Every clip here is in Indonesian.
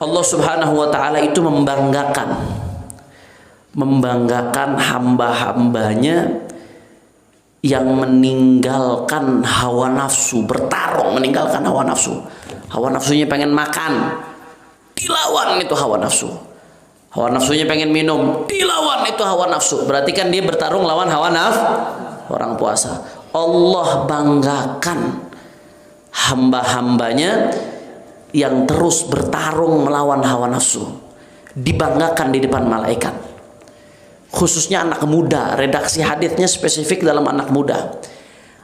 Allah Subhanahu wa taala itu membanggakan hamba-hambanya yang meninggalkan hawa nafsu, bertarung meninggalkan hawa nafsu. Hawa nafsunya pengen makan, dilawan itu hawa nafsu. Hawa nafsunya pengen minum, dilawan itu hawa nafsu. Berarti kan dia bertarung lawan hawa nafsu. Orang puasa, Allah banggakan hamba-hambanya yang terus bertarung melawan hawa nafsu, dibanggakan di depan malaikat. Khususnya anak muda, redaksi hadisnya spesifik dalam anak muda.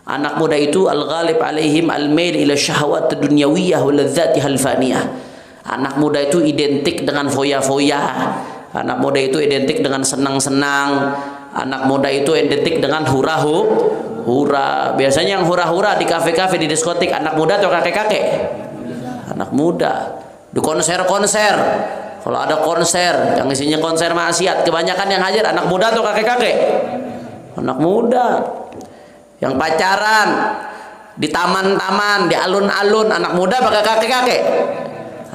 Anak muda itu al-ghalib alaihim al-mail ila syahwat dunyawiyah wa ladzatihal faniyah. Anak muda itu identik dengan foya-foya. Anak muda itu identik dengan senang-senang. Anak muda itu identik dengan hura. Biasanya yang hura-hura di kafe-kafe, di diskotik, anak muda atau kakek-kakek? Anak muda. Di konser-konser, kalau ada konser yang isinya konser maksiat, kebanyakan yang hadir anak muda atau kakek-kakek? Anak muda. Yang pacaran di taman-taman, di alun-alun, anak muda pakai kakek-kakek?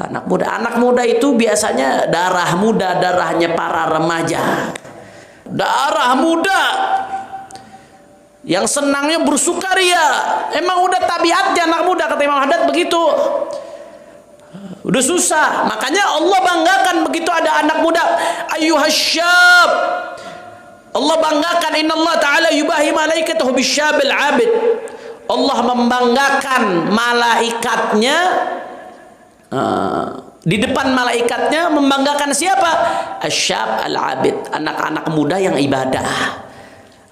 Anak muda. Anak muda itu biasanya darah muda, darahnya para remaja. Darah muda yang senangnya bersukaria. Emang udah tabiatnya anak muda, kata Imam Haddad begitu. Udah susah, makanya Allah banggakan begitu ada anak muda. Ayyuhasyab, Allah banggakan, innallaha ta'ala yubahi malaikatahu bisyabil abid. Allah membanggakan malaikatnya, di depan malaikatnya membanggakan siapa? Asyab al-abid, anak-anak muda yang ibadah.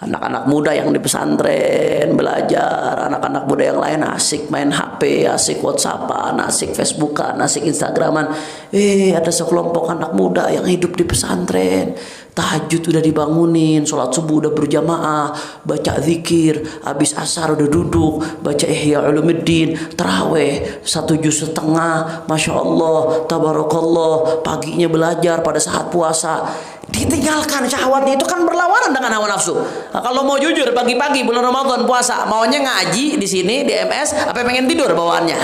Anak-anak muda yang di pesantren belajar, anak-anak muda yang lain asik main HP, asik WhatsAppan, asik Facebookan, asik Instagraman. Ada sekelompok anak muda yang hidup di pesantren. Tahajud udah dibangunin, sholat subuh udah berjamaah, baca zikir, habis asar udah duduk, baca Ihya Ulumuddin, taraweh 1,5 juz, masya Allah, tabarakallah, paginya belajar pada saat puasa. Ditinggalkan syahwatnya, itu kan berlawanan dengan hawa nafsu. Nah, kalau mau jujur, pagi-pagi bulan Ramadan puasa, maunya ngaji di sini di MS, apa pengen tidur bawaannya?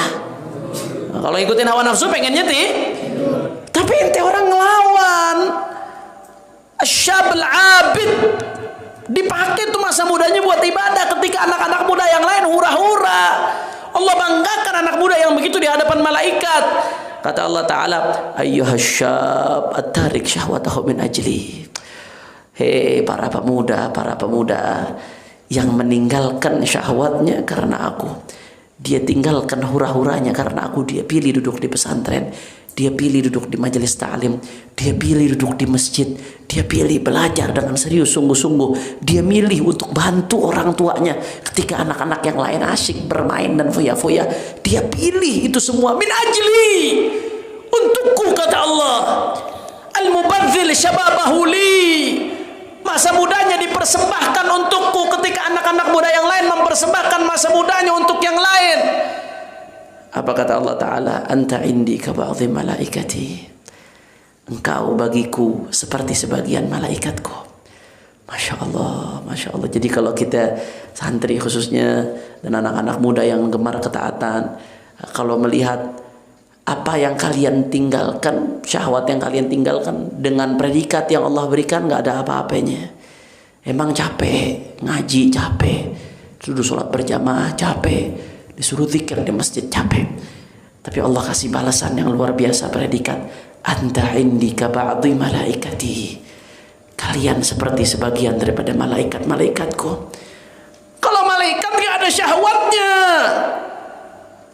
Nah, kalau ikutin hawa nafsu pengennya tidur. Tapi ente orang ngelawan. Asyabul abid, dipakai tuh masa mudanya buat ibadah, ketika anak-anak muda yang lain hura-hura. Allah banggakan anak muda yang begitu di hadapan malaikat. Kata Allah Ta'ala, ayyuhasyab at-tarik syahwatahu min ajli. Hei para pemuda yang meninggalkan syahwatnya karena aku. Dia tinggalkan hura-huranya karena aku. Dia pilih duduk di pesantren, dia pilih duduk di majelis ta'lim, dia pilih duduk di masjid, dia pilih belajar dengan serius sungguh-sungguh, dia milih untuk bantu orang tuanya ketika anak-anak yang lain asyik bermain dan foya-foya. Dia pilih itu semua min ajli, untukku, kata Allah. Al-mubadzil syababahu li, masa mudanya dipersembahkan untukku, ketika anak-anak muda yang lain mempersembahkan masa mudanya untuk yang lain. Apa kata Allah Ta'ala? Anta indi ka ba'dhi malaikati, engkau bagiku seperti sebagian malaikatku. Masya Allah, Masya Allah. Jadi kalau kita santri khususnya dan anak-anak muda yang gemar ketaatan, kalau melihat apa yang kalian tinggalkan, syahwat yang kalian tinggalkan dengan predikat yang Allah berikan, gak ada apa-apanya. Emang capek ngaji, capek duduk sholat berjamaah, capek disuruh zikir di masjid, capek. Tapi Allah kasih balasan yang luar biasa, predikat anta indi ka ba'dhi malaikati, kalian seperti sebagian daripada malaikat-malaikatku. Kalau malaikat gak ada syahwatnya,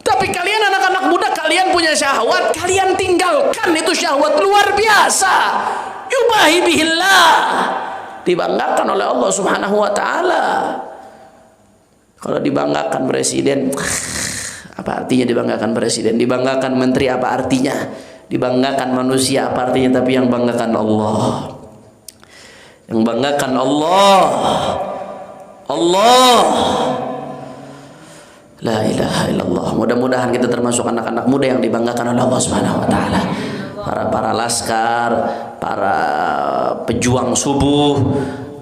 tapi kalian anak-anak muda, kalian punya syahwat, kalian tinggalkan itu syahwat, luar biasa. Yubahi bihillah, dibanggakan oleh Allah Subhanahu wa ta'ala. Kalau dibanggakan presiden, apa artinya dibanggakan presiden? Dibanggakan menteri, apa artinya? Dibanggakan manusia, apa artinya? Tapi yang banggakan Allah, yang banggakan Allah, Allah. La ilaha illallah. Mudah-mudahan kita termasuk anak-anak muda yang dibanggakan oleh Allah Subhanahu wa ta'ala. Para laskar, para pejuang subuh,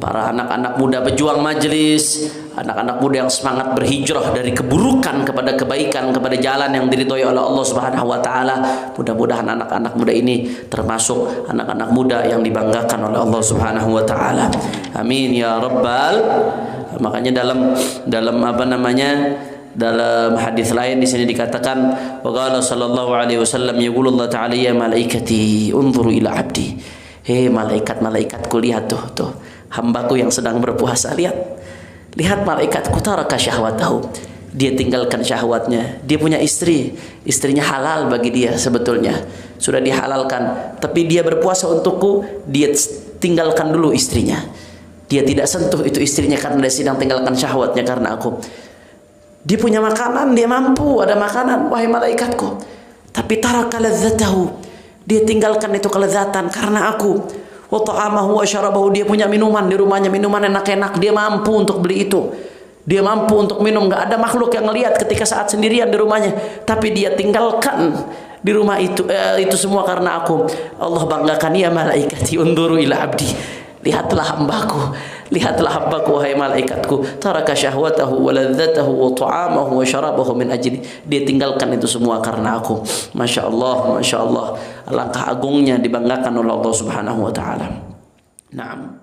para anak-anak muda pejuang majelis, anak-anak muda yang semangat berhijrah dari keburukan kepada kebaikan, kepada jalan yang diridhoi oleh Allah Subhanahu wa taala. Mudah-mudahan anak-anak muda ini termasuk anak-anak muda yang dibanggakan oleh Allah Subhanahu wa taala. Amin ya rabbal. Makanya dalam apa namanya? Dalam hadis lain di sini dikatakan wa qala sallallahu alaihi wasallam yaqulu Allah ta'ala ya malaikati unzuru ila abdi. Hei malaikat-malaikatku, lihat tuh hambaku yang sedang berpuasa, lihat malaikatku, taraka syahwatahu, dia tinggalkan syahwatnya. Dia punya istrinya halal bagi dia, sebetulnya sudah dihalalkan, tapi dia berpuasa untukku, dia tinggalkan dulu istrinya, dia tidak sentuh itu istrinya karena dia sedang tinggalkan syahwatnya karena aku. Dia punya makanan, dia mampu ada makanan, wahai malaikatku, tapi taraka ladzatahu, dia tinggalkan itu kelezatan karena aku. Wa ta'amahu wa syarabahu, dia punya minuman di rumahnya, minuman enak-enak, dia mampu untuk beli itu, dia mampu untuk minum. Gak ada makhluk yang ngelihat ketika saat sendirian di rumahnya, tapi dia tinggalkan di rumah itu semua karena aku. Allah banggakan, ya malaikati unduru ila abdi, lihatlah hambaku, wahai malaikatku, taraka syahwatahu wa ladzatahu wa ta'amahu wa syarabahu min ajli, dia tinggalkan itu semua karena aku. Masya Allah, alangkah agungnya dibanggakan oleh Allah Subhanahu wa taala. Naam.